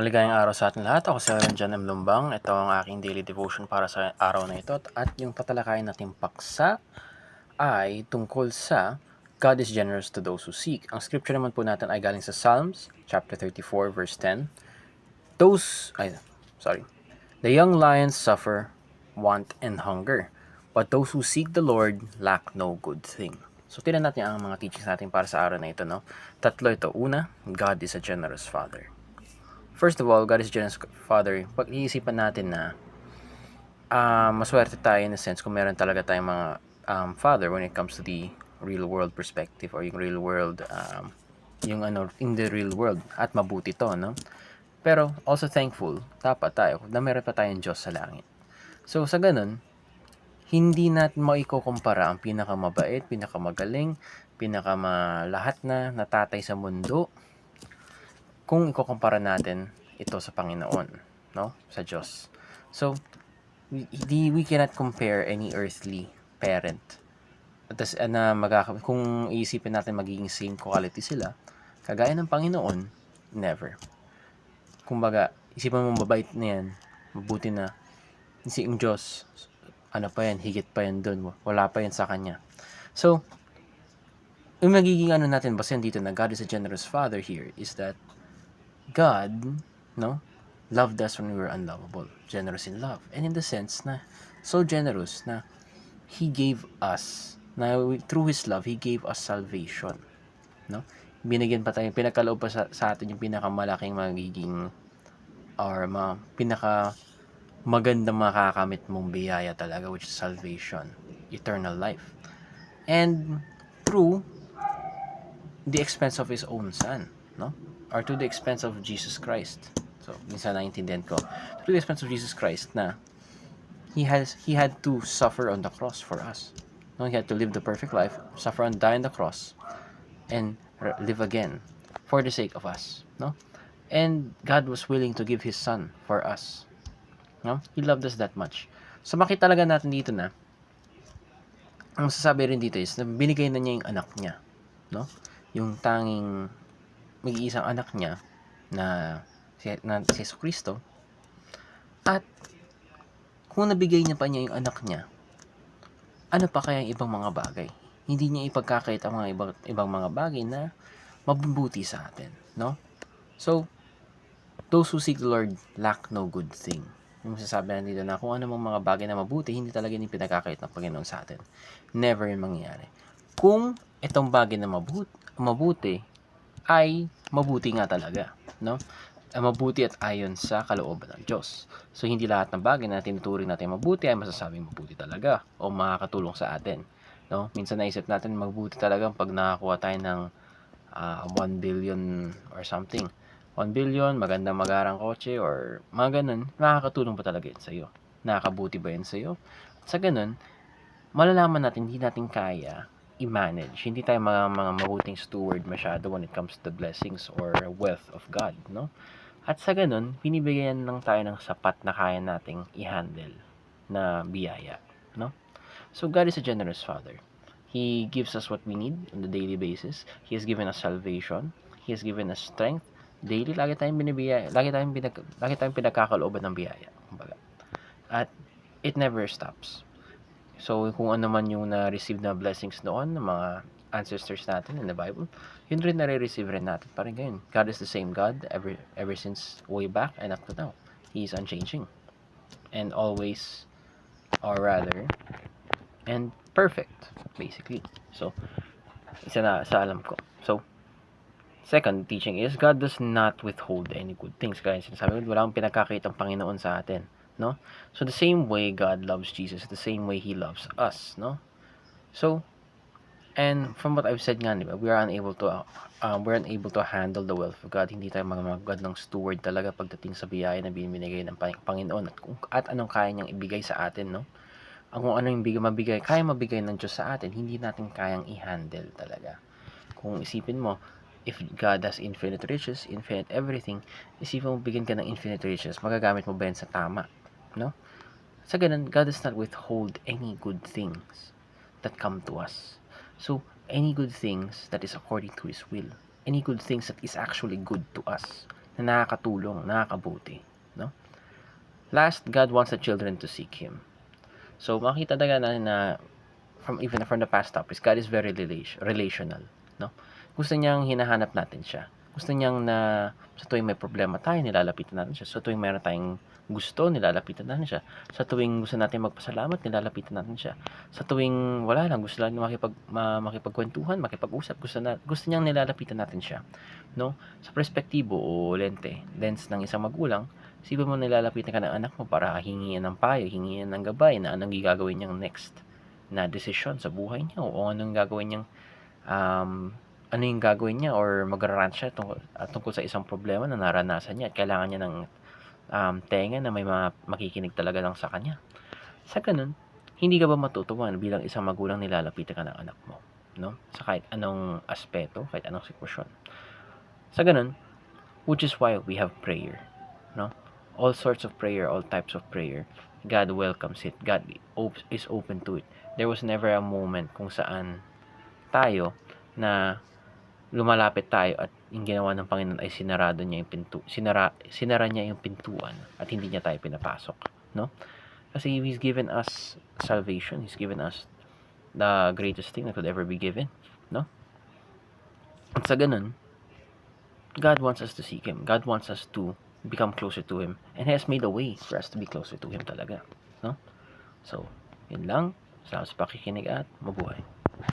Maligayang araw sa ating lahat. Ako si Jan M. Lumbang. Ito ang aking daily devotion para sa araw na ito. At yung tatalakayin nating paksa ay tungkol sa God is generous to those who seek. Ang scripture naman po natin ay galing sa Psalms chapter 34 verse 10. The young lions suffer want and hunger, but those who seek the Lord lack no good thing. So, tingnan natin ang mga teachings natin para sa araw na ito, no? Tatlo ito. Una, God is a generous Father. First of all, God is generous Father. Pag iisipan natin na maswerte tayo in a sense kung meron talaga tayong mga Father when it comes to the real world perspective or yung real world, in the real world. At mabuti to, no? Pero also thankful, dapat tayo na meron pa tayong Diyos sa langit. So, sa ganun, hindi natin maikukumpara ang pinakamabait, pinakamagaling, pinakamalahat na tatay sa mundo kung ikukumpara natin ito sa Panginoon, no? Sa Diyos. So, we cannot compare any earthly parent. Tapos, kung iisipin natin magiging same quality sila, kagaya ng Panginoon, never. Kumbaga, isipan mo mabait na yan, mabuti na, si yung Diyos, ano pa yan, higit pa yan dun, wala pa yan sa Kanya. So, yung magiging natin basehan dito na God is a generous Father here is that God, no, loved us when we were unlovable. Generous in love. And in the sense na, so generous na He gave us, through His love, He gave us salvation. No? Binigyan pa tayo, pinagkaloob pa sa atin yung pinakamalaking magiging, or pinaka magandang makakamit mong biyaya talaga, which is salvation, eternal life. And through the expense of His own Son, no? Or to the expense of Jesus Christ. So, minsan naintindihan ko. To the expense of Jesus Christ na He had to suffer on the cross for us. No, He had to live the perfect life, suffer and die on the cross, and live again for the sake of us. No? And God was willing to give His Son for us. No? He loved us that much. So, makita talaga natin dito na ang masasabi rin dito is na binigay na niya yung anak niya. No? Yung tanging mag-iisang anak niya na si Yesu Kristo. At kung nabigay niya pa niya yung anak niya, ano pa kaya yung ibang mga bagay? Hindi niya ipagkakait ang mga ibang mga bagay na mabubuti sa atin, no? So, those who seek the Lord lack no good thing. Yung masasabi na dito na kung ano mga bagay na mabuti, hindi talaga yung pinagkakait ng Panginoon sa atin. Never yung mangyayari. Kung itong bagay na mabuti ay mabuti nga talaga, no? Mabuti at ayon sa kalooban ng Diyos. So, hindi lahat ng bagay na tinuturing natin mabuti ay masasabing mabuti talaga o makakatulong sa atin, no? Minsan naisip natin mabuti talaga pag nakakuha tayo ng 1 billion or something. 1 billion, magandang magarang kotse or mga ganun, makakatulong ba talaga yun sa'yo? Nakakabuti ba yun sa'yo? At sa ganun, malalaman natin hindi natin kaya i-manage. Hindi tayo mga mabuting steward masyado when it comes to the blessings or wealth of God, no? At sa ganun, binibigyan lang tayo ng sapat na kaya nating i-handle na biyaya, no? So, God is a generous Father. He gives us what we need on the daily basis. He has given us salvation. He has given us strength. Daily, lagi tayong pinagkakalooban ng biyaya. Kumbaga. At it never stops. So, kung ano man yung na-receive na blessings noon ng mga ancestors natin in the Bible, yun rin nare-receive rin natin. Parang ganyan. God is the same God ever since way back and up to now. He is unchanging. And always, or rather, and perfect, basically. So, isa na sa alam ko. So, second teaching is, God does not withhold any good things. Kaya sinasabi ko, walang pinagkakait ang Panginoon sa atin. No? So, the same way God loves Jesus, the same way He loves us, no? So, and from what I've said nga, diba, we're unable to handle the wealth of God. Hindi tayo mga God ng steward talaga pagdating sa biyaya na binibigay ng Panginoon at anong kaya niyang ibigay sa atin, no? Kung ano yung kaya mabigay ng Diyos sa atin, hindi natin kayang i-handle talaga. Kung isipin mo, if God has infinite riches, infinite everything, isipin mo bigyan ka ng infinite riches, magagamit mo ba yan sa tama? No? Sa ganun, God does not withhold any good things that come to us. So, any good things that is according to His will, any good things that is actually good to us, na nakakatulong, nakakabuti, no? Last, God wants the children to seek Him. So, makita talaga natin na even from the past topics, God is very relational, no? Gusto niyang hinahanap natin siya. Gusto niyang na sa tuwing may problema tayo, nilalapitan natin siya. Sa tuwing mayroon tayong gusto, nilalapitan natin siya. Sa tuwing gusto natin magpasalamat, nilalapitan natin siya. Sa tuwing wala lang, gusto lang makipagkwentuhan, makipag-usap, gusto niyang nilalapitan natin siya, no? Sa perspektibo o lens ng isang magulang, isipin mo nilalapitan ka ng anak mo para hingiin ng payo, hingiin ng gabay na anong gagawin niyang next na desisyon sa buhay niya o anong gagawin niyang ano yung gagawin niya or magra-rant siya tungkol sa isang problema na naranasan niya at kailangan niya ng tenga na may makikinig talaga lang sa kanya. Sa ganun, hindi ka ba matutuwa bilang isang magulang nilalapitan ka ng anak mo, no? Sa kahit anong aspeto, kahit anong sitwasyon. Sa ganun, which is why we have prayer, no? All sorts of prayer, all types of prayer. God welcomes it. God is open to it. There was never a moment kung saan tayo na lumalapit tayo at yung ginawa ng Panginoon ay sinara niya yung pintuan at hindi niya tayo pinapasok, no? Kasi He's given us salvation. He's given us the greatest thing that could ever be given, no? At sa ganun, God wants us to seek Him. God wants us to become closer to Him and He has made a way for us to be closer to Him talaga, no? So, yun lang. Salamat sa pakikinig at mabuhay.